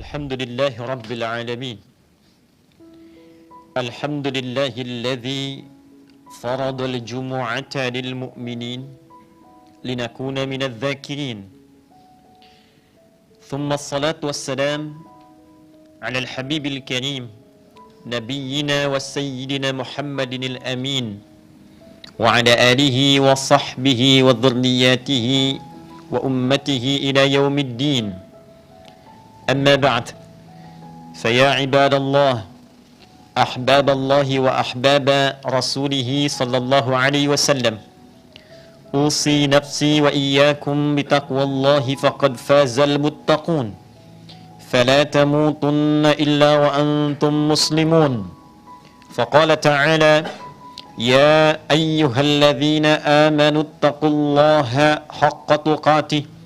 الحمد لله رب العالمين. الحمد لله الذي فرض الجمعة للمؤمنين لنكون من الذاكرين. ثم الصلاة والسلام على الحبيب الكريم نبينا وسيدنا محمد الأمين وعلى آله وصحبه وذرياته وأمته إلى يوم الدين. أما بعد، فيا عباد الله أحباب الله وأحباب رسوله صلى الله عليه وسلم، أوصي نفسي وإياكم بتقوى الله فقد فاز المتقون، فلا تموتن إلا وأنتم مسلمون. فقال تعالى: يا أيها الذين آمنوا اتقوا الله حق تقاته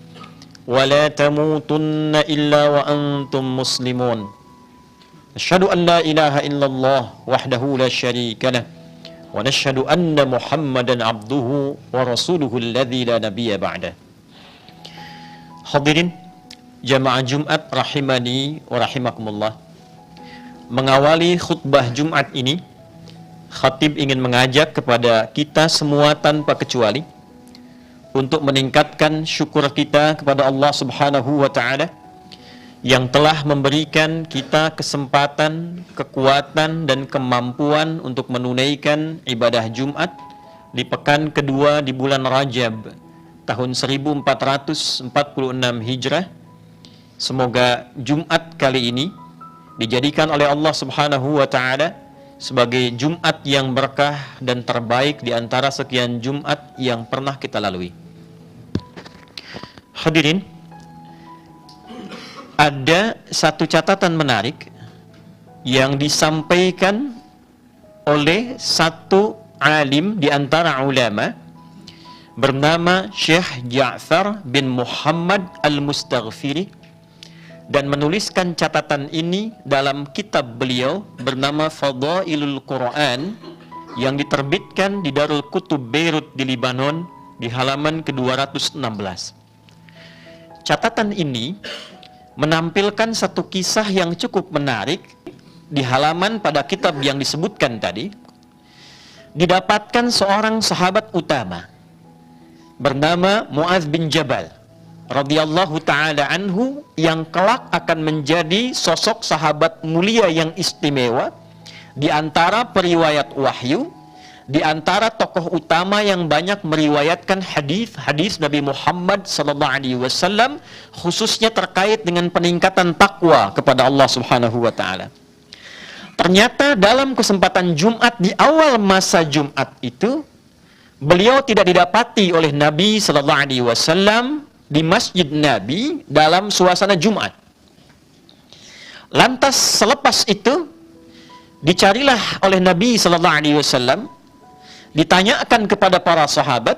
ولا تموتن إلا وأنتم مسلمون. أشهد أن لا إله إلا الله وحده لا شريك له ونشهد أن محمدا عبده ورسوله الذي لا نبي بعده. Hadirin jamaah Jumat rahimani wa rahimakumullah. Mengawali khutbah Jumat ini, khatib ingin mengajak kepada kita semua tanpa kecuali untuk meningkatkan syukur kita kepada Allah Subhanahu wa taala yang telah memberikan kita kesempatan, kekuatan dan kemampuan untuk menunaikan ibadah Jumat di pekan kedua di bulan Rajab tahun 1446 Hijrah. Semoga Jumat kali ini dijadikan oleh Allah Subhanahu wa taala sebagai Jumat yang berkah dan terbaik di antara sekian Jumat yang pernah kita lalui. Hadirin, ada satu catatan menarik yang disampaikan oleh satu alim di antara ulama bernama Syekh Ja'far bin Muhammad Al-Mustaghfiri, dan menuliskan catatan ini dalam kitab beliau bernama Fadailul Quran yang diterbitkan di Darul Kutub Beirut di Libanon di halaman ke-216. Catatan ini menampilkan satu kisah yang cukup menarik di halaman pada kitab yang disebutkan tadi. Didapatkan seorang sahabat utama bernama Mu'adz bin Jabal radhiyallahu ta'ala anhu yang kelak akan menjadi sosok sahabat mulia yang istimewa di antara periwayat wahyu, di antara tokoh utama yang banyak meriwayatkan hadis Nabi Muhammad sallallahu alaihi wasallam, khususnya terkait dengan peningkatan takwa kepada Allah Subhanahu wa taala. Ternyata dalam kesempatan Jumat di awal masa Jumat itu, beliau tidak didapati oleh Nabi sallallahu alaihi wasallam di Masjid Nabi dalam suasana Jumat. Lantas selepas itu dicarilah oleh Nabi sallallahu alaihi wasallam, ditanyakan kepada para sahabat.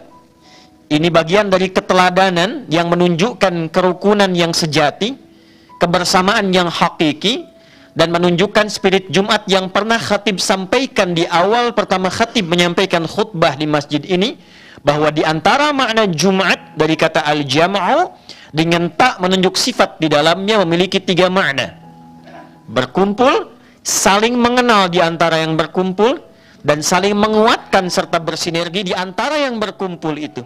Ini bagian dari keteladanan yang menunjukkan kerukunan yang sejati, kebersamaan yang hakiki, dan menunjukkan spirit Jumat yang pernah khatib sampaikan di awal pertama khatib menyampaikan khutbah di masjid ini, bahwa di antara makna Jumat dari kata al-jam'u dengan tak menunjuk sifat di dalamnya memiliki 3 makna. Berkumpul, saling mengenal di antara yang berkumpul, dan saling menguatkan serta bersinergi di antara yang berkumpul itu.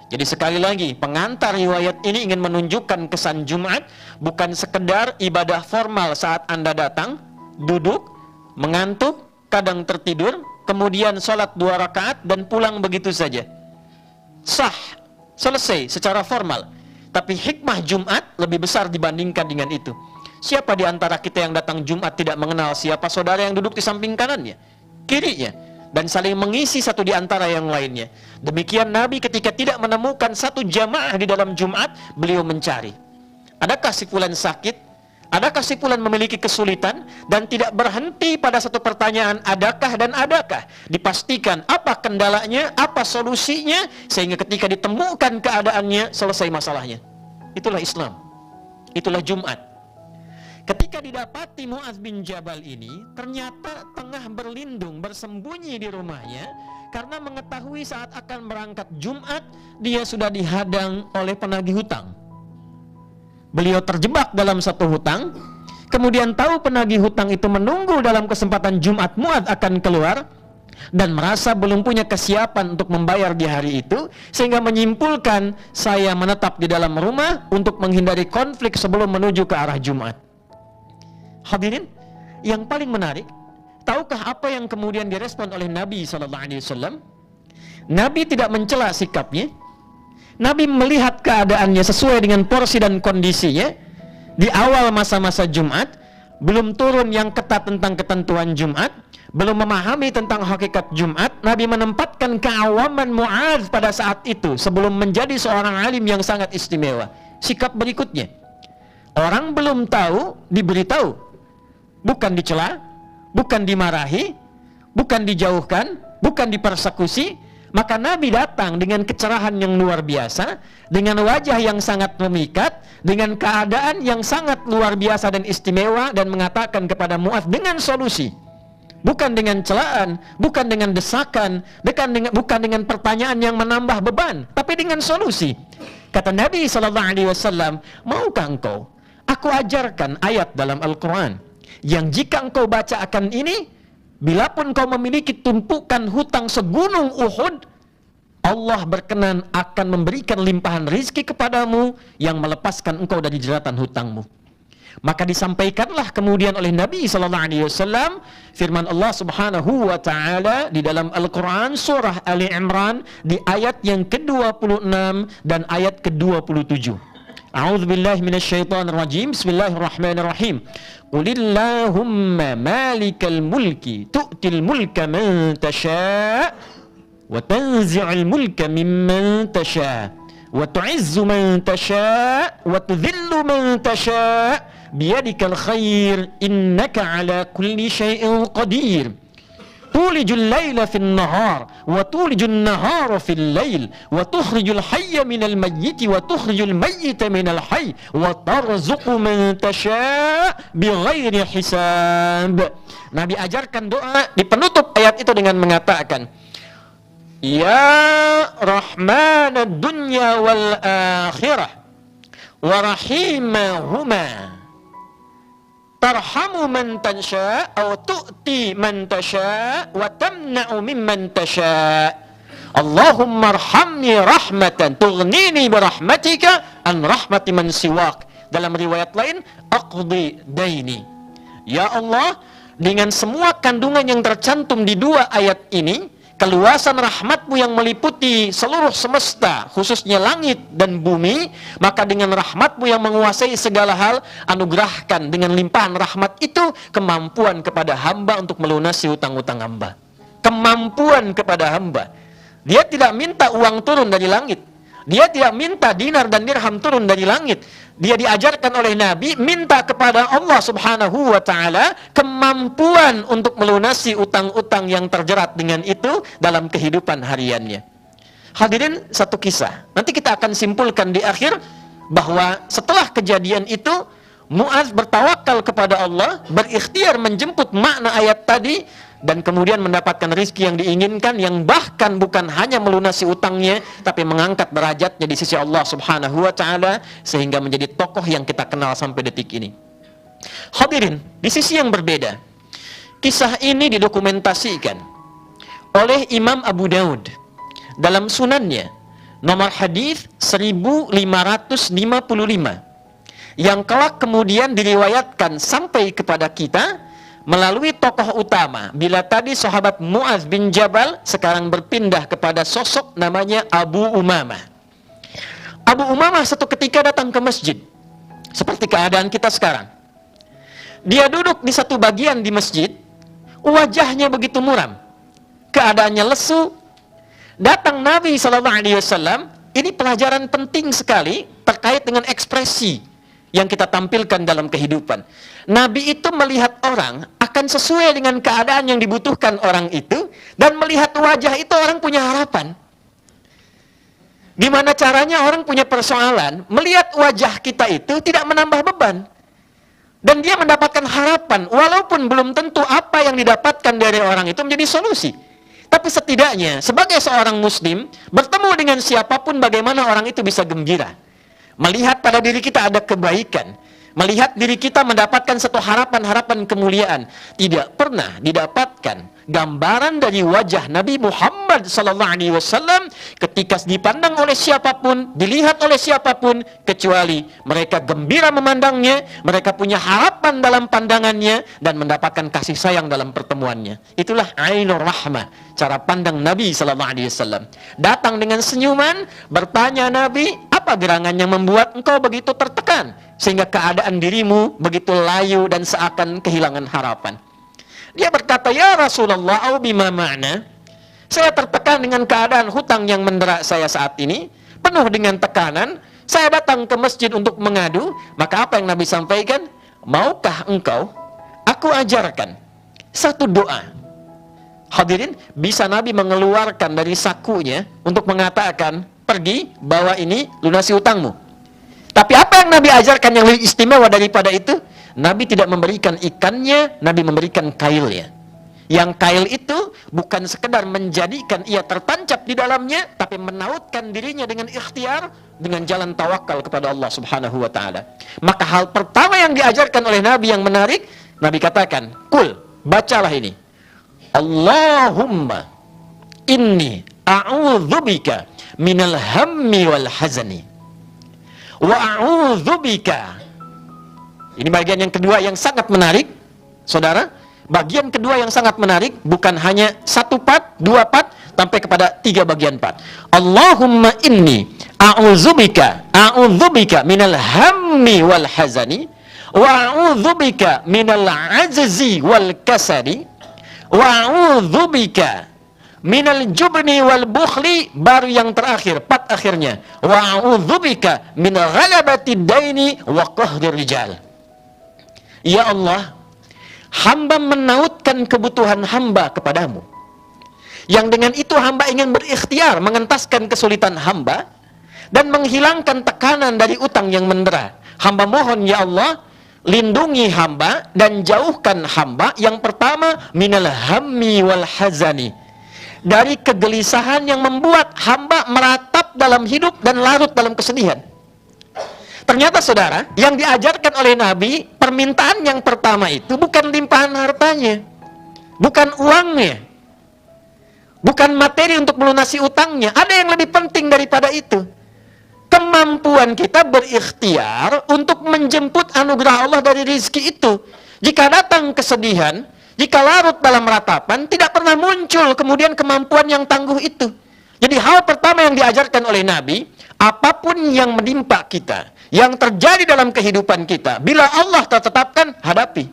Jadi sekali lagi, pengantar riwayat ini ingin menunjukkan kesan Jumat bukan sekedar ibadah formal saat Anda datang, duduk, mengantuk, kadang tertidur, kemudian sholat 2 rakaat dan pulang begitu saja. Sah, selesai secara formal. Tapi hikmah Jumat lebih besar dibandingkan dengan itu. Siapa di antara kita yang datang Jumat tidak mengenal siapa saudara yang duduk di samping kanannya, kirinya, dan saling mengisi satu di antara yang lainnya. Demikian Nabi ketika tidak menemukan satu jamaah di dalam Jumat, beliau mencari. Adakah si fulan sakit? Adakah si fulan memiliki kesulitan? Dan tidak berhenti pada satu pertanyaan, adakah dan adakah. Dipastikan apa kendalanya, apa solusinya, sehingga ketika ditemukan keadaannya, selesai masalahnya. Itulah Islam. Itulah Jumat. Ketika didapati Mu'adz bin Jabal ini, ternyata tengah berlindung, bersembunyi di rumahnya, karena mengetahui saat akan berangkat Jumat, dia sudah dihadang oleh penagih hutang. Beliau terjebak dalam satu hutang, kemudian tahu penagih hutang itu menunggu dalam kesempatan Jumat, Mu'adz akan keluar dan merasa belum punya kesiapan untuk membayar di hari itu, sehingga menyimpulkan, saya menetap di dalam rumah untuk menghindari konflik sebelum menuju ke arah Jumat. Hadirin, yang paling menarik, tahukah apa yang kemudian direspon oleh Nabi SAW? Nabi tidak mencela sikapnya. Nabi melihat keadaannya sesuai dengan porsi dan kondisinya. Di awal masa-masa Jumat, belum turun yang ketat tentang ketentuan Jumat, belum memahami tentang hakikat Jumat. Nabi menempatkan keawaman Mu'adz pada saat itu sebelum menjadi seorang alim yang sangat istimewa. Sikap berikutnya, orang belum tahu, diberitahu, bukan dicela, bukan dimarahi, bukan dijauhkan, bukan dipersekusi. Maka Nabi datang dengan kecerahan yang luar biasa, dengan wajah yang sangat memikat, dengan keadaan yang sangat luar biasa dan istimewa, dan mengatakan kepada Mu'adz dengan solusi, bukan dengan celaan, bukan dengan desakan, bukan dengan pertanyaan yang menambah beban, tapi dengan solusi. Kata Nabi SAW, maukah engkau aku ajarkan ayat dalam Al-Quran yang jika engkau baca akan ini, bila pun kau memiliki tumpukan hutang segunung Uhud, Allah berkenan akan memberikan limpahan rizki kepadamu yang melepaskan engkau dari jeratan hutangmu. Maka disampaikanlah kemudian oleh Nabi SAW firman Allah Subhanahu wa ta'ala di dalam Al-Quran surah Ali Imran di ayat yang ke-26 dan ayat ke-27. A'udzubillahi minasyaitonirrajim. Bismillahirrahmanirrahim. Qulillahumma malikal mulki tu'til mulka man tasha' wa tanzi'ul mulka mimman tasha' wa tu'izzu man tasha' wa tudhillu man tasha' biyadikal khair innaka ala kulli syai'in qadir. Tulijul laila fin nahar wa tulijun nahara fil lail wa tukhrijul hayya minal mayyiti wa tukhrijul mayyita minal hayy wa tarzuqu man tasha' bighairi hisab. Nabi ajarkan doa di penutup ayat itu dengan mengatakan, Ya Rahmanad dunya wal akhirah wa rahimahuma tarhamu man tasha' aw tu'ti man tasha' wa tamna'u mimman tasha'. Allahumma arhamni rahmatan tughnini birahmatika an rahmati man siwak. Dalam riwayat lain, aqdi daini. Ya Allah, dengan semua kandungan yang tercantum di dua ayat ini, keluasan rahmatmu yang meliputi seluruh semesta, khususnya langit dan bumi, maka dengan rahmatmu yang menguasai segala hal, anugerahkan dengan limpahan rahmat itu kemampuan kepada hamba untuk melunasi hutang-hutang hamba. Kemampuan kepada hamba. Dia tidak minta uang turun dari langit. Dia tidak minta dinar dan dirham turun dari langit. Dia diajarkan oleh Nabi minta kepada Allah Subhanahu wa ta'ala kemampuan untuk melunasi utang-utang yang terjerat dengan itu dalam kehidupan hariannya. Hadirin, satu kisah. Nanti kita akan simpulkan di akhir bahwa setelah kejadian itu Mu'adz bertawakal kepada Allah, berikhtiar menjemput makna ayat tadi, dan kemudian mendapatkan rizki yang diinginkan, yang bahkan bukan hanya melunasi utangnya, tapi mengangkat derajatnya di sisi Allah Subhanahu wa ta'ala, sehingga menjadi tokoh yang kita kenal sampai detik ini. Hadirin, di sisi yang berbeda, kisah ini didokumentasikan oleh Imam Abu Daud dalam sunannya, nomor hadis 1555, yang kelak kemudian diriwayatkan sampai kepada kita melalui tokoh utama. Bila tadi sahabat Mu'adz bin Jabal, sekarang berpindah kepada sosok namanya Abu Umamah. Abu Umamah satu ketika datang ke masjid, seperti keadaan kita sekarang. Dia duduk di satu bagian di masjid, wajahnya begitu muram, keadaannya lesu. Datang Nabi SAW, ini pelajaran penting sekali terkait dengan ekspresi yang kita tampilkan dalam kehidupan. Nabi itu melihat orang akan sesuai dengan keadaan yang dibutuhkan orang itu, dan melihat wajah itu orang punya harapan. Gimana caranya orang punya persoalan, melihat wajah kita itu tidak menambah beban, dan dia mendapatkan harapan, walaupun belum tentu apa yang didapatkan dari orang itu menjadi solusi. Tapi setidaknya sebagai seorang muslim, bertemu dengan siapapun, bagaimana orang itu bisa gembira, melihat pada diri kita ada kebaikan, melihat diri kita mendapatkan satu harapan-harapan kemuliaan. Tidak pernah didapatkan gambaran dari wajah Nabi Muhammad SAW ketika dipandang oleh siapapun, dilihat oleh siapapun, kecuali mereka gembira memandangnya, mereka punya harapan dalam pandangannya, dan mendapatkan kasih sayang dalam pertemuannya. Itulah ainur rahmah, cara pandang Nabi SAW. Datang dengan senyuman, bertanya Nabi, apa gerangan yang membuat engkau begitu tertekan, sehingga keadaan dirimu begitu layu dan seakan kehilangan harapan. Dia berkata, ya Rasulullah, au bima ma'na, saya tertekan dengan keadaan hutang yang mendera saya saat ini, penuh dengan tekanan. Saya datang ke masjid untuk mengadu. Maka apa yang Nabi sampaikan? Maukah engkau aku ajarkan satu doa? Hadirin, bisa Nabi mengeluarkan dari sakunya untuk mengatakan, pergi, bawa ini, lunasi hutangmu. Tapi apa yang Nabi ajarkan yang lebih istimewa daripada itu? Nabi tidak memberikan ikannya, Nabi memberikan kailnya. Yang kail itu bukan sekedar menjadikan ia tertancap di dalamnya, tapi menautkan dirinya dengan ikhtiar, dengan jalan tawakal kepada Allah Subhanahu wa ta'ala. Maka hal pertama yang diajarkan oleh Nabi yang menarik, Nabi katakan, kul, bacalah ini. Allahumma inni a'udzubika minal hammi wal hazani wa a'udzubika. Ini bagian yang kedua yang sangat menarik, saudara. Bagian kedua yang sangat menarik, bukan hanya satu part, dua part, sampai kepada tiga bagian part. Allahumma inni a'udzubika minal hammi wal hazani wa a'udzubika minal ajzi wal kasali wa a'udzubika minal jubni wal bukhli. Baru yang terakhir, part akhirnya, wa a'udzubika min ghalabati daini wa qahrir rijal. Ya Allah, hamba menautkan kebutuhan hamba kepadamu, yang dengan itu hamba ingin berikhtiar mengentaskan kesulitan hamba dan menghilangkan tekanan dari utang yang mendera. Hamba mohon ya Allah, lindungi hamba dan jauhkan hamba, yang pertama, minal hammi wal hazani, dari kegelisahan yang membuat hamba meratap dalam hidup dan larut dalam kesedihan. Ternyata saudara, yang diajarkan oleh Nabi, permintaan yang pertama itu bukan limpahan hartanya, bukan uangnya, bukan materi untuk melunasi utangnya. Ada yang lebih penting daripada itu. Kemampuan kita berikhtiar untuk menjemput anugerah Allah dari rizki itu. Jika datang kesedihan, jika larut dalam ratapan, tidak pernah muncul kemudian kemampuan yang tangguh itu. Jadi hal pertama yang diajarkan oleh Nabi, apapun yang menimpa kita, yang terjadi dalam kehidupan kita, bila Allah tetapkan, hadapi.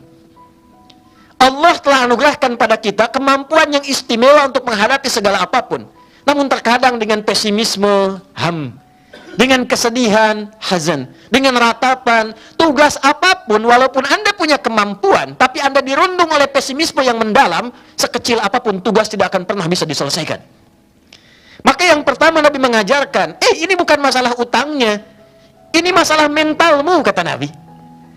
Allah telah anugerahkan pada kita kemampuan yang istimewa untuk menghadapi segala apapun. Namun terkadang dengan pesimisme, dengan kesedihan, hazan, dengan ratapan, tugas apapun, walaupun Anda punya kemampuan, tapi Anda dirundung oleh pesimisme yang mendalam, sekecil apapun tugas tidak akan pernah bisa diselesaikan. Maka yang pertama Nabi mengajarkan, ini bukan masalah utangnya, ini masalah mentalmu, kata Nabi.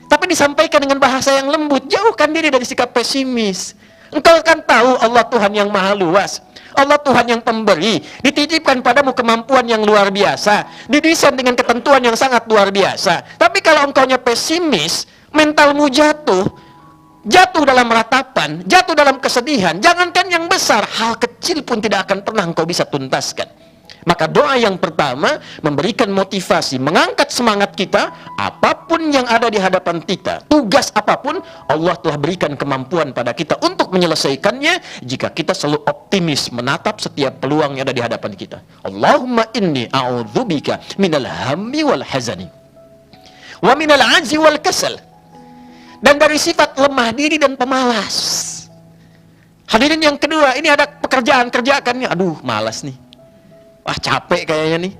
Tapi disampaikan dengan bahasa yang lembut, jauhkan diri dari sikap pesimis. Engkau kan tahu Allah Tuhan yang maha luas, Allah Tuhan yang pemberi, dititipkan padamu kemampuan yang luar biasa, didesain dengan ketentuan yang sangat luar biasa. Tapi kalau engkaunya pesimis, mentalmu jatuh dalam ratapan, jatuh dalam kesedihan, jangankan yang besar, hal kecil pun tidak akan pernah engkau bisa tuntaskan. Maka doa yang pertama memberikan motivasi, mengangkat semangat kita, apapun yang ada di hadapan kita, tugas apapun, Allah telah berikan kemampuan pada kita untuk menyelesaikannya jika kita selalu optimis menatap setiap peluang yang ada di hadapan kita. Allahumma inni a'udzubika minal hammi wal hazani wa minal ajzi wal kasal, dan dari sifat lemah diri dan pemalas. Hadirin yang kedua, ini ada pekerjaan, kerjakannya, aduh malas nih, wah capek kayaknya nih,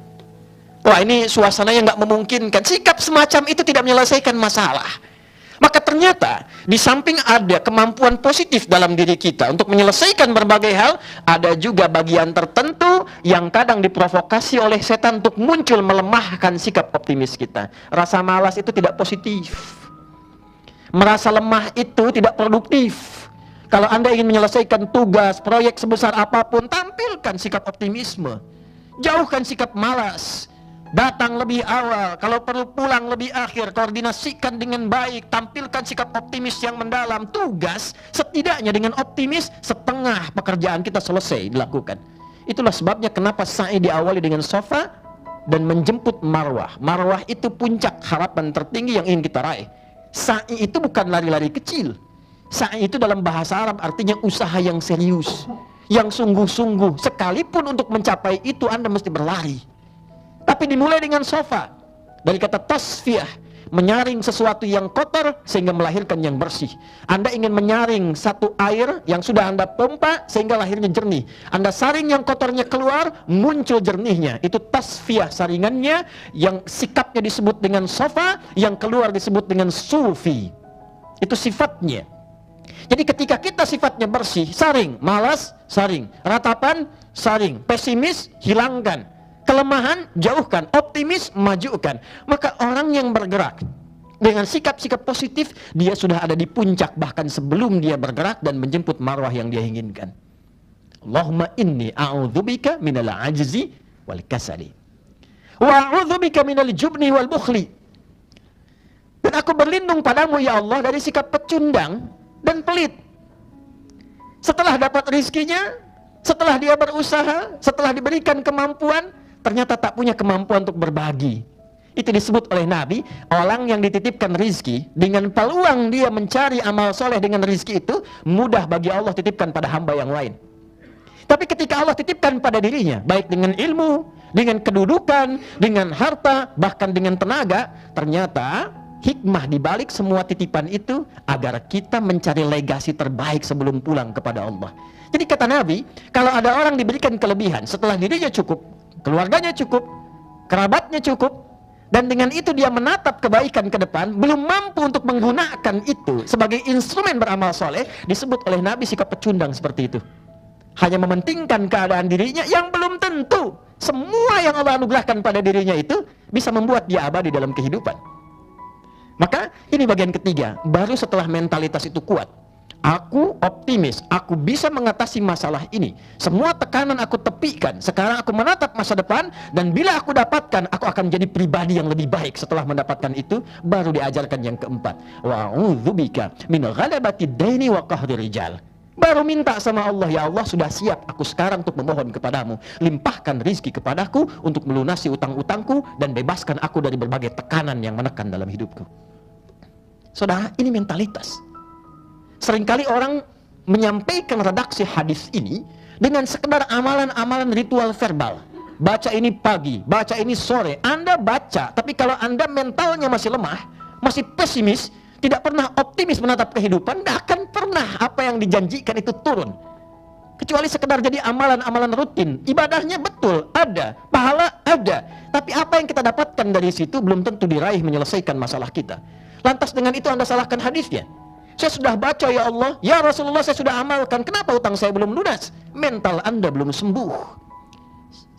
wah ini suasananya nggak memungkinkan. Sikap semacam itu tidak menyelesaikan masalah. Maka ternyata di samping ada kemampuan positif dalam diri kita untuk menyelesaikan berbagai hal, ada juga bagian tertentu yang kadang diprovokasi oleh setan untuk muncul melemahkan sikap optimis kita. Rasa malas itu tidak positif, merasa lemah itu tidak produktif. Kalau Anda ingin menyelesaikan tugas, proyek sebesar apapun, tampilkan sikap optimisme, jauhkan sikap malas. Datang lebih awal, kalau perlu pulang lebih akhir, koordinasikan dengan baik, tampilkan sikap optimis yang mendalam. Tugas setidaknya dengan optimis setengah pekerjaan kita selesai dilakukan. Itulah sebabnya kenapa sa'i diawali dengan Safa dan menjemput Marwah. Marwah itu puncak harapan tertinggi yang ingin kita raih. Sa'i itu bukan lari-lari kecil. Sa'i itu dalam bahasa Arab artinya usaha yang serius, yang sungguh-sungguh. Sekalipun untuk mencapai itu Anda mesti berlari. Tapi dimulai dengan Safa, dari kata tasfiyah, menyaring sesuatu yang kotor sehingga melahirkan yang bersih. Anda ingin menyaring satu air yang sudah Anda pompa sehingga lahirnya jernih. Anda saring yang kotornya keluar, muncul jernihnya. Itu tasfiyah saringannya, yang sikapnya disebut dengan Safa, yang keluar disebut dengan sufi. Itu sifatnya. Jadi ketika kita sifatnya bersih, saring, malas, saring, ratapan, saring, pesimis, hilangkan. Kelemahan, jauhkan. Optimis, majukan. Maka orang yang bergerak dengan sikap-sikap positif, dia sudah ada di puncak bahkan sebelum dia bergerak dan menjemput marwah yang dia inginkan. Allahumma inni a'udzubika minal ajzi wal kasali wa a'udzubika minal jubni wal bukhli. Dan aku berlindung padamu ya Allah dari sikap pecundang dan pelit. Setelah dapat rizkinya, setelah dia berusaha, setelah diberikan kemampuan, ternyata tak punya kemampuan untuk berbagi. Itu disebut oleh Nabi, orang yang dititipkan rizki, dengan peluang dia mencari amal soleh dengan rizki itu, mudah bagi Allah titipkan pada hamba yang lain. Tapi ketika Allah titipkan pada dirinya, baik dengan ilmu, dengan kedudukan, dengan harta, bahkan dengan tenaga, ternyata hikmah dibalik semua titipan itu agar kita mencari legasi terbaik sebelum pulang kepada Allah. Jadi kata Nabi, kalau ada orang diberikan kelebihan, setelah dirinya cukup, keluarganya cukup, kerabatnya cukup, dan dengan itu dia menatap kebaikan ke depan, belum mampu untuk menggunakan itu sebagai instrumen beramal soleh, disebut oleh Nabi sikap pecundang seperti itu. Hanya mementingkan keadaan dirinya yang belum tentu semua yang Allah anugerahkan pada dirinya itu bisa membuat dia abadi dalam kehidupan. Maka ini bagian ketiga, baru setelah mentalitas itu kuat. Aku optimis, aku bisa mengatasi masalah ini. Semua tekanan aku tepikan. Sekarang aku menatap masa depan, dan bila aku dapatkan, aku akan jadi pribadi yang lebih baik. Setelah mendapatkan itu, baru diajarkan yang keempat. Wa'udzubika min ghalabati daini wa qahri rijal. Baru minta sama Allah, ya Allah sudah siap aku sekarang untuk memohon kepadamu. Limpahkan rizki kepadaku untuk melunasi utang-utangku dan bebaskan aku dari berbagai tekanan yang menekan dalam hidupku. Saudara, ini mentalitas. Seringkali orang menyampaikan redaksi hadis ini dengan sekedar amalan-amalan ritual verbal. Baca ini pagi, baca ini sore. Anda baca, tapi kalau Anda mentalnya masih lemah, masih pesimis, tidak pernah optimis menatap kehidupan, tidak akan pernah apa yang dijanjikan itu turun. Kecuali sekedar jadi amalan-amalan rutin. Ibadahnya betul, ada. Pahala ada. Tapi apa yang kita dapatkan dari situ belum tentu diraih menyelesaikan masalah kita. Lantas dengan itu Anda salahkan hadisnya. Saya sudah baca ya Allah, ya Rasulullah saya sudah amalkan, kenapa utang saya belum lunas? Mental Anda belum sembuh.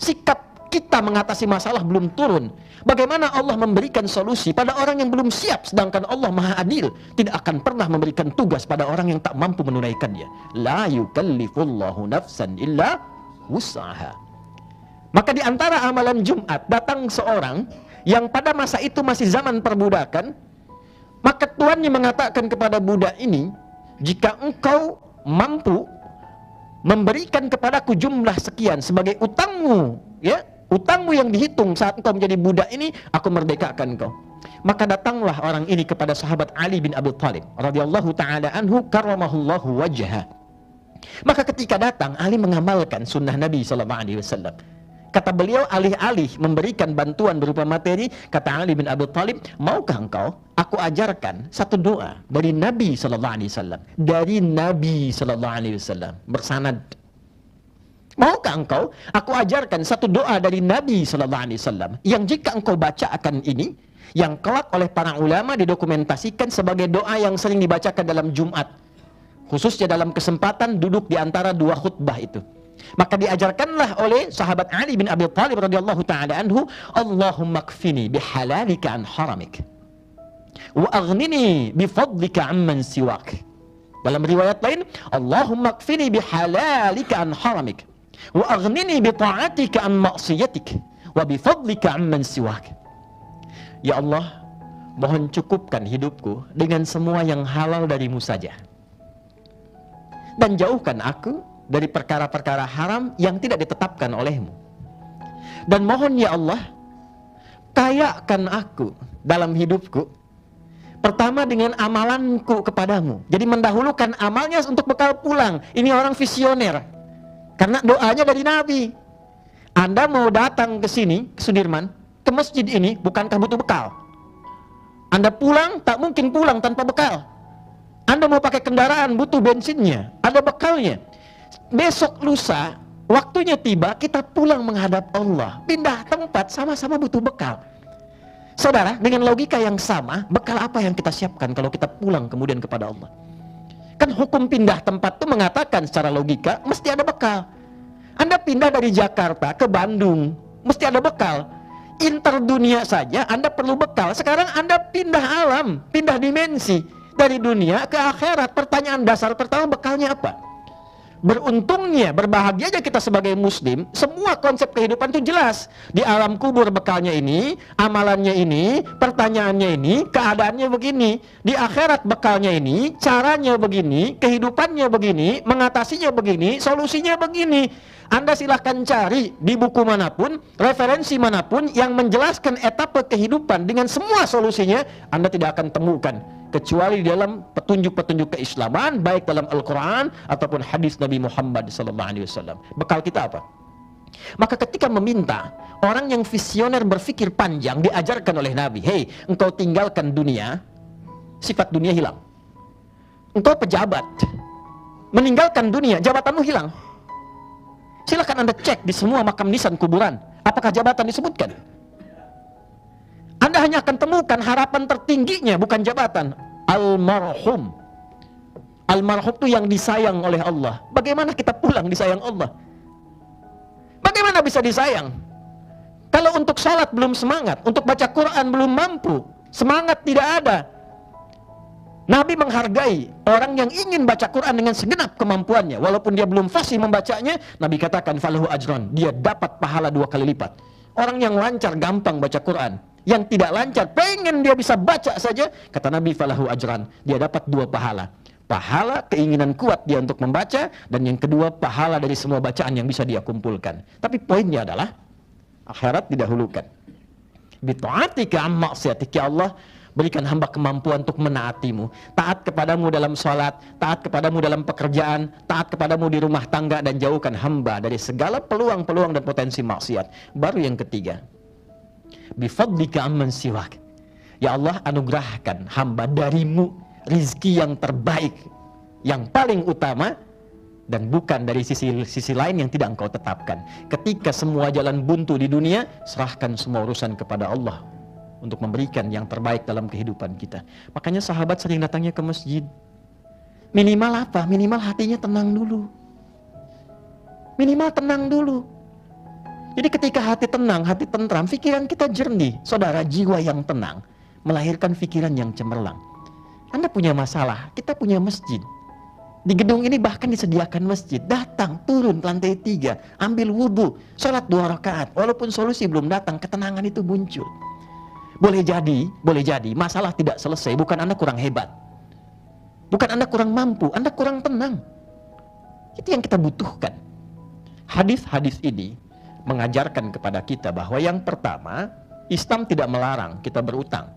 Sikap kita mengatasi masalah belum turun. Bagaimana Allah memberikan solusi pada orang yang belum siap, sedangkan Allah Maha Adil tidak akan pernah memberikan tugas pada orang yang tak mampu menunaikannya. La yukallifullahu nafsan illa wus'aha. Maka di antara amalan Jumat, datang seorang yang pada masa itu masih zaman perbudakan. Maka tuannya mengatakan kepada budak ini, jika engkau mampu memberikan kepadaku jumlah sekian sebagai utangmu, ya, utangmu yang dihitung saat engkau menjadi budak ini, aku merdekakan engkau. Maka datanglah orang ini kepada sahabat Ali bin Abi Thalib radhiyallahu taala anhu karramahullahu wajhah. Maka ketika datang, Ali mengamalkan sunnah Nabi sallallahu alaihi wasallam. Kata beliau, alih-alih memberikan bantuan berupa materi, kata Ali bin Abi Thalib, maukah engkau aku ajarkan satu doa dari Nabi sallallahu alaihi wasallam, dari Nabi sallallahu alaihi wasallam, bersanad. Maukah engkau aku ajarkan satu doa dari Nabi sallallahu alaihi wasallam yang jika engkau baca akan ini, yang kelak oleh para ulama didokumentasikan sebagai doa yang sering dibacakan dalam Jumat, khususnya dalam kesempatan duduk di antara dua khutbah itu. Maka diajarkanlah oleh sahabat Ali bin Abi Thalib radhiyallahu taala anhu, Allahumma kfini bihalalika an haramik wa aghnini bifadlika amman siwak. Dalam riwayat lain, Allahumma kfini bihalalika an haramik wa aghnini bita'atika an maksiyatik wa bifadlika amman siwak. Ya Allah, mohon cukupkan hidupku dengan semua yang halal darimu saja, dan jauhkan aku dari perkara-perkara haram yang tidak ditetapkan olehmu. Dan mohon ya Allah, kayakan aku dalam hidupku pertama dengan amalanku kepadamu. Jadi mendahulukan amalnya untuk bekal pulang. Ini orang visioner, karena doanya dari Nabi. Anda mau datang ke sini, ke Sudirman, ke masjid ini, bukankah butuh bekal? Anda pulang, tak mungkin pulang tanpa bekal. Anda mau pakai kendaraan, butuh bensinnya, ada bekalnya. Besok lusa, waktunya tiba, kita pulang menghadap Allah, pindah tempat, sama-sama butuh bekal. Saudara, dengan logika yang sama, bekal apa yang kita siapkan kalau kita pulang kemudian kepada Allah? Kan hukum pindah tempat itu mengatakan secara logika mesti ada bekal. Anda pindah dari Jakarta ke Bandung, mesti ada bekal. Interdunia saja Anda perlu bekal. Sekarang Anda pindah alam, pindah dimensi, dari dunia ke akhirat. Pertanyaan dasar pertama, bekalnya apa? Beruntungnya, berbahagianya kita sebagai muslim, semua konsep kehidupan itu jelas. Di alam kubur bekalnya ini, amalannya ini, pertanyaannya ini, keadaannya begini. Di akhirat bekalnya ini, caranya begini, kehidupannya begini, mengatasinya begini, solusinya begini. Anda silahkan cari di buku manapun, referensi manapun yang menjelaskan etapa kehidupan dengan semua solusinya, Anda tidak akan temukan kecuali di dalam petunjuk-petunjuk keislaman, baik dalam Al-Quran ataupun hadis Nabi Muhammad SAW. Bekal kita apa? Maka ketika meminta, orang yang visioner berpikir panjang diajarkan oleh Nabi, hei, engkau tinggalkan dunia, sifat dunia hilang. Engkau pejabat, meninggalkan dunia, jabatanmu hilang. Silakan Anda cek di semua makam nisan kuburan, apakah jabatan disebutkan? Anda hanya akan temukan harapan tertingginya bukan jabatan, almarhum. Almarhum itu yang disayang oleh Allah. Bagaimana kita pulang disayang Allah? Bagaimana bisa disayang? Kalau untuk salat belum semangat, untuk baca Quran belum mampu, semangat tidak ada. Nabi menghargai orang yang ingin baca Quran dengan segenap kemampuannya, walaupun dia belum fasih membacanya. Nabi katakan falahu ajran, dia dapat pahala 2 kali lipat. Orang yang lancar gampang baca Quran, yang tidak lancar pengen dia bisa baca saja, kata Nabi falahu ajran, dia dapat 2 pahala. Pahala keinginan kuat dia untuk membaca, dan yang kedua pahala dari semua bacaan yang bisa dia kumpulkan. Tapi poinnya adalah akhirat didahulukan. Bita'atika amma maksiatika, Allah berikan hamba kemampuan untuk menaatimu, taat kepadamu dalam salat, taat kepadamu dalam pekerjaan, taat kepadamu di rumah tangga, dan jauhkan hamba dari segala peluang-peluang dan potensi maksiat. Baru yang ketiga, bifadlika amman siwak, ya Allah anugerahkan hamba darimu rizki yang terbaik, yang paling utama, dan bukan dari sisi lain yang tidak engkau tetapkan. Ketika semua jalan buntu di dunia, serahkan semua urusan kepada Allah untuk memberikan yang terbaik dalam kehidupan kita. Makanya sahabat sering datangnya ke masjid. Minimal apa? Minimal hatinya tenang dulu. Minimal tenang dulu. Jadi ketika hati tenang, hati tentram, pikiran kita jernih. Saudara, jiwa yang tenang melahirkan pikiran yang cemerlang. Anda punya masalah, kita punya masjid. Di gedung ini bahkan disediakan masjid. Datang, turun ke lantai 3, ambil wudhu, sholat 2 rakaat. Walaupun solusi belum datang, ketenangan itu muncul. Boleh jadi masalah tidak selesai, bukan Anda kurang hebat, bukan Anda kurang mampu, Anda kurang tenang. Itu yang kita butuhkan. Hadis-hadis ini mengajarkan kepada kita bahwa yang pertama, Islam tidak melarang kita berutang,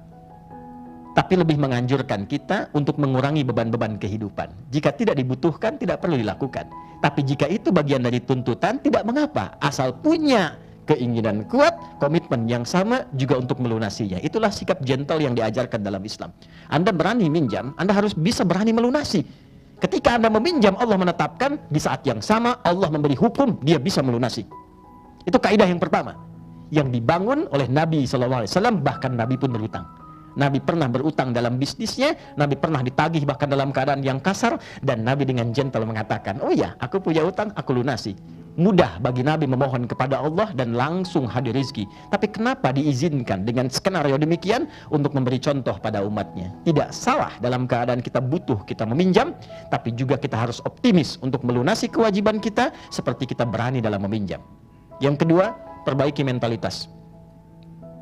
tapi lebih menganjurkan kita untuk mengurangi beban-beban kehidupan. Jika tidak dibutuhkan, tidak perlu dilakukan. Tapi jika itu bagian dari tuntutan, tidak mengapa, asal punya keinginan kuat, komitmen yang sama juga untuk melunasinya. Itulah sikap gentle yang diajarkan dalam Islam. Anda berani minjam, Anda harus bisa berani melunasi. Ketika Anda meminjam, Allah menetapkan di saat yang sama Allah memberi hukum, dia bisa melunasi. Itu kaidah yang pertama yang dibangun oleh Nabi SAW. Bahkan Nabi pun berutang. Nabi pernah berutang dalam bisnisnya, Nabi pernah ditagih bahkan dalam keadaan yang kasar, dan Nabi dengan gentle mengatakan, oh ya, aku punya utang, aku lunasi. Mudah bagi Nabi memohon kepada Allah dan langsung hadir rezeki. Tapi kenapa diizinkan dengan skenario demikian untuk memberi contoh pada umatnya? Tidak salah dalam keadaan kita butuh, kita meminjam, tapi juga kita harus optimis untuk melunasi kewajiban kita seperti kita berani dalam meminjam. Yang kedua, perbaiki mentalitas.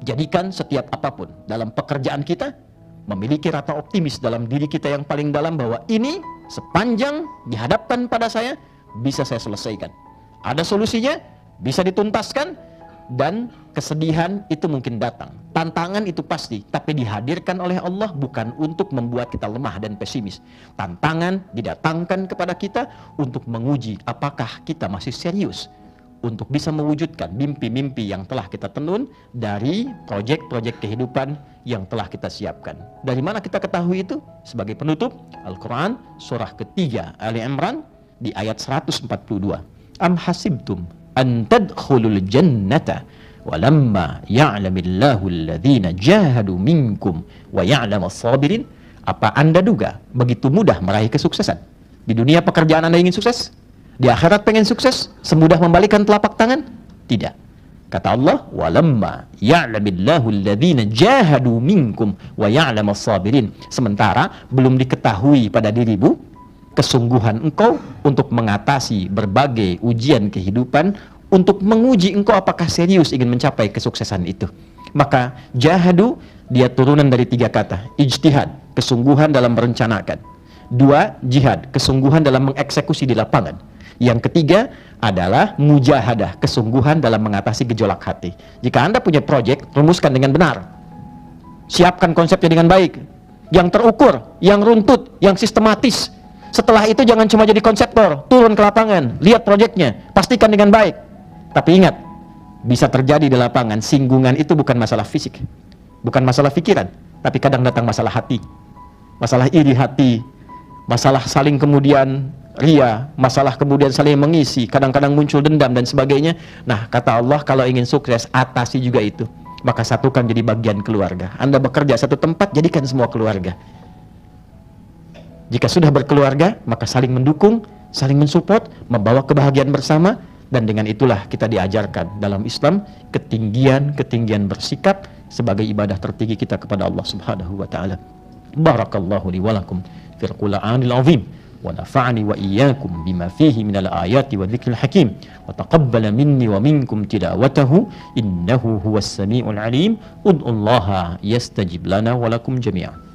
Jadikan setiap apapun dalam pekerjaan kita memiliki rasa optimis dalam diri kita yang paling dalam, bahwa ini sepanjang dihadapkan pada saya bisa saya selesaikan. Ada solusinya, bisa dituntaskan, dan kesedihan itu mungkin datang. Tantangan itu pasti, tapi dihadirkan oleh Allah bukan untuk membuat kita lemah dan pesimis. Tantangan didatangkan kepada kita untuk menguji apakah kita masih serius untuk bisa mewujudkan mimpi-mimpi yang telah kita tenun dari proyek-proyek kehidupan yang telah kita siapkan. Dari mana kita ketahui itu? Sebagai penutup, Al-Quran surah ketiga Ali Imran di ayat 142. Am hasibtum an tadkhulul jannata walamma ya'lamillahu alladhina jahadu minkum wa ya'lamas sabirin. Apa Anda duga begitu mudah meraih kesuksesan? Di dunia pekerjaan Anda ingin sukses? Di akhirat pengen sukses? Semudah membalikkan telapak tangan? Tidak. Kata Allah, walamma ya'lamillahu alladhina jahadu minkum wa ya'lamas sabirin. Sementara belum diketahui pada dirimu kesungguhan engkau untuk mengatasi berbagai ujian kehidupan, untuk menguji engkau apakah serius ingin mencapai kesuksesan itu. Maka jahadu dia turunan dari 3 kata. Ijtihad, kesungguhan dalam merencanakan. 2, jihad, kesungguhan dalam mengeksekusi di lapangan. Yang ketiga adalah mujahadah, kesungguhan dalam mengatasi gejolak hati. Jika Anda punya proyek, rumuskan dengan benar. Siapkan konsepnya dengan baik, yang terukur, yang runtut, yang sistematis. Setelah itu jangan cuma jadi konseptor, turun ke lapangan, lihat proyeknya, pastikan dengan baik. Tapi ingat, bisa terjadi di lapangan, singgungan itu bukan masalah fisik, bukan masalah pikiran, tapi kadang datang masalah hati, masalah iri hati, masalah saling kemudian ria, masalah kemudian saling mengisi, kadang-kadang muncul dendam dan sebagainya. Nah, kata Allah, kalau ingin sukses, atasi juga itu. Maka satukan jadi bagian keluarga. Anda bekerja satu tempat, jadikan semua keluarga. Jika sudah berkeluarga, maka saling mendukung, saling mensupport, membawa kebahagiaan bersama. Dan dengan itulah kita diajarkan dalam Islam ketinggian bersikap sebagai ibadah tertinggi kita kepada Allah Subhanahu wa taala. Barakallahu li wa lakum fil Qur'anil azim wa nafa'ani wa iyyakum bima fihi minal ayati wa dzikril hakim wa taqabbala minni wa minkum tilawatahu innahu huwas samiul alim. Ud'ullaha yastajib lana wa lakum jami'an.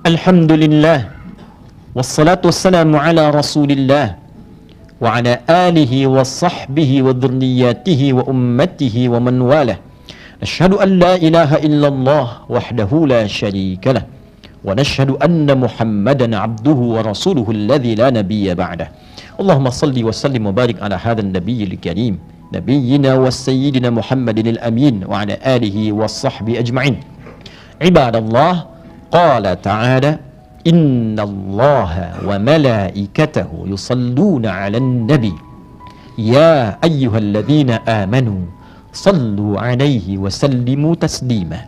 Alhamdulillah wassalatu wassalamu ala rasulillah wa ala alihi wa sahbihi wa dhurriyyatihi wa ummatihi wa man walah. Ashhadu an la ilaha illallah wahdahu la sharika lah wa nashhadu anna Muhammadan abduhu wa rasuluhu alladhi la nabiyya ba'dah. Allahumma salli wa sallim wa barik ala hadzal nabiyyil karim nabiyyina wa sayyidina Muhammadin al-amin wa ala alihi wa sahbihi ajma'in. Ibadallah, qala ta'ala inna allaha wa malaikatahu yusalluna 'alan nabi ya ayyuhalladzina amanu sallu 'alaihi wa sallimu taslima.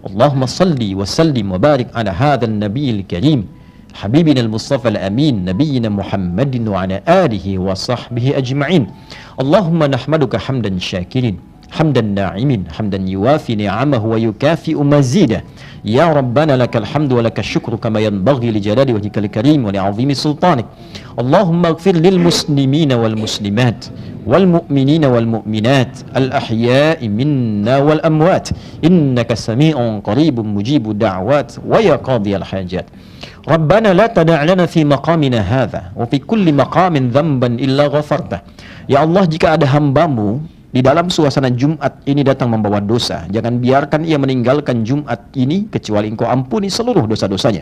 Allahumma salli wa sallim wa barik ala hadzal nabiyil karim habibina al-mustafa al-amin nabiyyina Muhammadin wa ala alihi wa sahbihi ajma'in. Allahumma nahmaduka hamdan syakirin hamdan na'imin hamdan yuwafi ni'amahu wa yukafi'u mazidah. Ya Rabbana lakal hamdu wa lakal syukru kama yanbaghi li jalali wajhikal karim wa li 'azimi sultanik. Allahumma ighfir lil muslimina wal muslimat wal mu'minina wal mu'minat al ahya'i minna wal amwat innaka sami'un qaribun mujibu da'wat wa ya qadiyal hajat. Rabbana la tada' lana fi maqamina hadha wa fi kulli maqamin dhanban illa ghafartah. Ya Allah, jika ada hambamu di dalam suasana Jumat ini datang membawa dosa, jangan biarkan ia meninggalkan Jumat ini kecuali Engkau ampuni seluruh dosa-dosanya.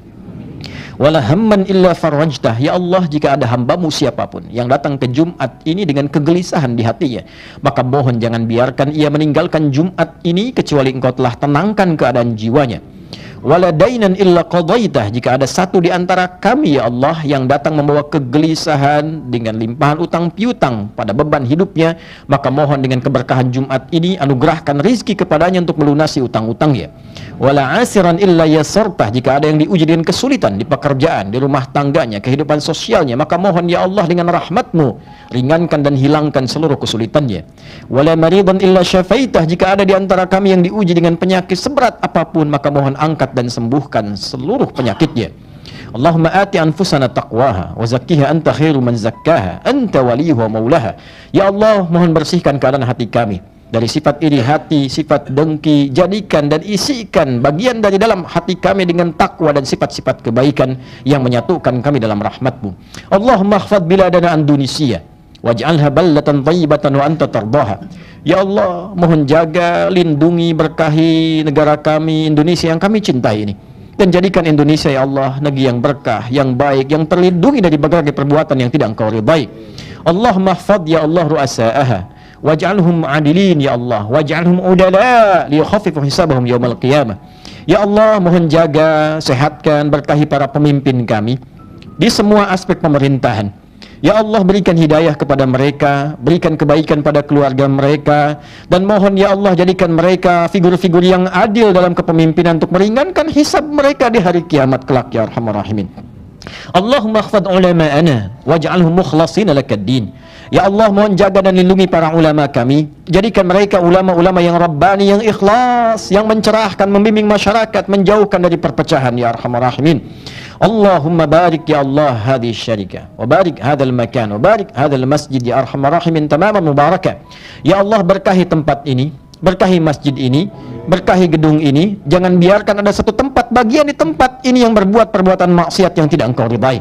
Wala hamman illa farajtah. Ya Allah, jika ada hambamu siapapun yang datang ke Jumat ini dengan kegelisahan di hatinya, maka mohon jangan biarkan ia meninggalkan Jumat ini kecuali Engkau telah tenangkan keadaan jiwanya. wala dainan illa qadaitah, jika ada satu di antara kami ya Allah yang datang membawa kegelisahan dengan limpahan utang piutang pada beban hidupnya, maka mohon dengan keberkahan Jumat ini anugerahkan rizki kepadanya untuk melunasi utang-utangnya. Wala asiran illa yasartah, jika ada yang diuji dengan kesulitan di pekerjaan, di rumah tangganya, kehidupan sosialnya, maka mohon ya Allah dengan rahmat-Mu ringankan dan hilangkan seluruh kesulitannya. Wala maridan illa syafaitah, jika ada di antara kami yang diuji dengan penyakit seberat apapun, maka mohon angkat dan sembuhkan seluruh penyakitnya. Allahumma ati anfusana taqwaha wa zakkiha anta khairu man zakkaha anta waliyuha maulaha. Ya Allah, mohon bersihkan keadaan hati kami dari sifat iri hati, sifat dengki, jadikan dan isikan bagian dari dalam hati kami dengan takwa dan sifat-sifat kebaikan yang menyatukan kami dalam rahmat-Mu. Allahumma khfad biladana Indonesia waj'alha ballatan thayyibatan wa anta tardaha. Ya Allah, mohon jaga, lindungi, berkahi negara kami Indonesia yang kami cintai ini, dan jadikan Indonesia ya Allah negeri yang berkah, yang baik, yang terlindungi dari berbagai perbuatan yang tidak Engkau ridai. Allahumma khfad ya Allah ru'asa'aha waj'alhum adilin ya Allah, waj'alhum udala liyukhaffifu hisabahum yaumal qiyamah. Ya Allah, mohon jaga, sehatkan, berkahi para pemimpin kami di semua aspek pemerintahan. Ya Allah, berikan hidayah kepada mereka, berikan kebaikan pada keluarga mereka, dan mohon ya Allah jadikan mereka figur-figur yang adil dalam kepemimpinan untuk meringankan hisab mereka di hari kiamat kelak ya arhamar rahimin. Allahumma khfad ulama'ana waj'alhum mukhlasin lakad-din. Ya Allah, mohon jaga dan lindungi para ulama kami, jadikan mereka ulama-ulama yang rabbani, yang ikhlas, yang mencerahkan, membimbing masyarakat, menjauhkan dari perpecahan ya arhamar rahimin. Allahumma barik ya Allah hadhihi syarikah wa barik hadzal makan wa barik hadzal masjid ya arhamar rahimin tamaman mubarakah. Ya Allah, berkahi tempat ini, berkahi masjid ini, berkahi gedung ini, jangan biarkan ada satu tempat bagian di tempat ini yang berbuat perbuatan maksiat yang tidak Engkau ridai.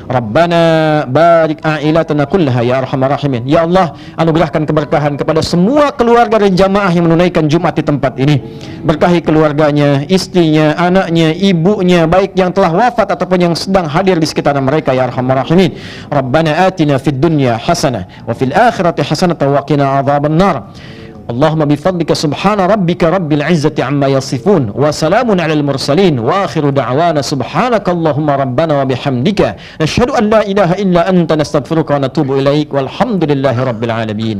Rabbana barik ailatana kullaha ya arhamar rahimin. Ya Allah, anugerahkan keberkahan kepada semua keluarga dan jamaah yang menunaikan Jumat di tempat ini. Berkahi keluarganya, istrinya, anaknya, ibunya, baik yang telah wafat ataupun yang sedang hadir di sekitar mereka ya arhamar rahimin. Rabbana atina fid dunya hasanah wa fil akhirati hasanah wa qina adzaban nar. Allahumma bifadlika subhana rabbika rabbil izzati amma yasifun wa salamun alal mursalin wa akhiru da'wana subhanaka Allahumma rabbana wa bihamdika nashhadu an la ilaha illa anta nastaghfiruka wa natubu ilaik walhamdulillahi rabbil alamin.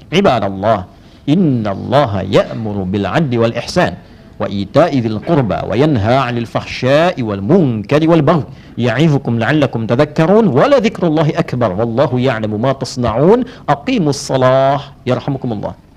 Ibadallah, innallaha ya'muru bil 'adli wal ihsan wa ita'i dzil qurba wa yanha 'anil fahsya'i wal munkari wal baghi ya'izukum la'allakum tadhakkarun wa la dzikrullahi akbar wallahu ya'lamu ma tasna'un. Aqimus shalah yarhamukumullah.